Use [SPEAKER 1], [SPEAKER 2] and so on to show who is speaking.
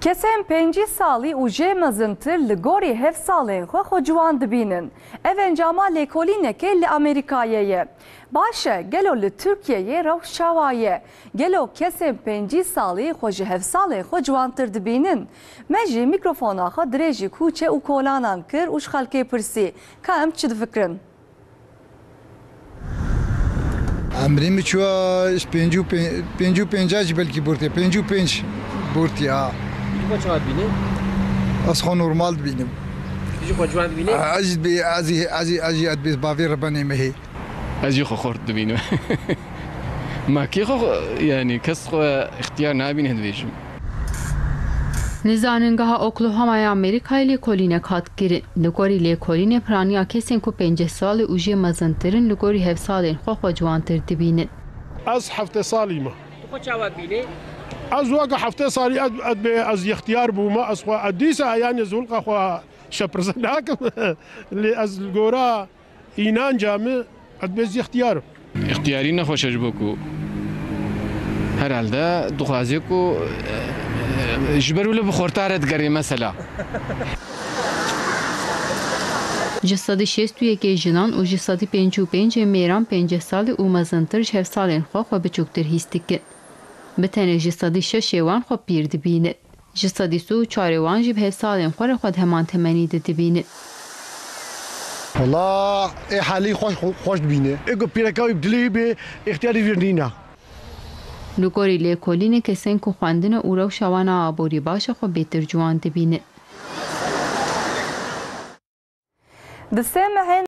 [SPEAKER 1] کسیم 5 سالی و جه مزنتر لگوری 7 ساله خو جوان دبینن. اونجاما لیکولینه که لامریکاییه. باشه گلو لترکیه رو شوایه. گلو کسیم 5 سالی خو جه 7 ساله خو جوان تر دبینن. مجی میکروفونا خو درجی کوچه و کولانان کر وش خلکی پرسی. که ام چه فکرن؟
[SPEAKER 2] امری میچواش 55 بلکی برتی 55 برتی ها.
[SPEAKER 3] چه چقدر بینی؟
[SPEAKER 2] از خون نرمال بینیم.
[SPEAKER 3] چه جوان بینی؟
[SPEAKER 2] ازی اد باور ربانی مهی.
[SPEAKER 4] ازی خورد بینم. ما کی یعنی کس اختیار نبینه دویشم.
[SPEAKER 5] نزاننگاه اوکلاهاما امریکای لیکولینه کات گیرن. لگوری لیکولینه پرانیا کسین کو 5 سال اوجی مزنترن لگوری 7 سالین خو جوان تر دبینن.
[SPEAKER 6] از 7 سالی ما.
[SPEAKER 3] تو چه بینی؟
[SPEAKER 6] از واقع 7 سالی از اختیار بوما از خو ادیسه یعنی زولقه خو شپرزناکم از الجورا اینان جامع ادبز اختیار.
[SPEAKER 4] اختیاری نخوشش بکو. herhalde duhazı ko جبروا له بخورتارت گری مثلا
[SPEAKER 5] جسدی 61 جنان و جسدی 55 میران 5 سال و مزنتر 7 سالین خو بچوکتر هیستیک بتنه جسدی 6 وان خو پیر دبینه جسدی سو 4 وان جب 7 سالین خود همان تمنی دبینه
[SPEAKER 7] والله حالی خوش بینه اگه پیرکاوی بدلی به اختیاری ویرنینا
[SPEAKER 5] لگوری لیکولینه کسین کو خواندن او رو شوانا آبوری باشه خو بهتر جوان دبینه.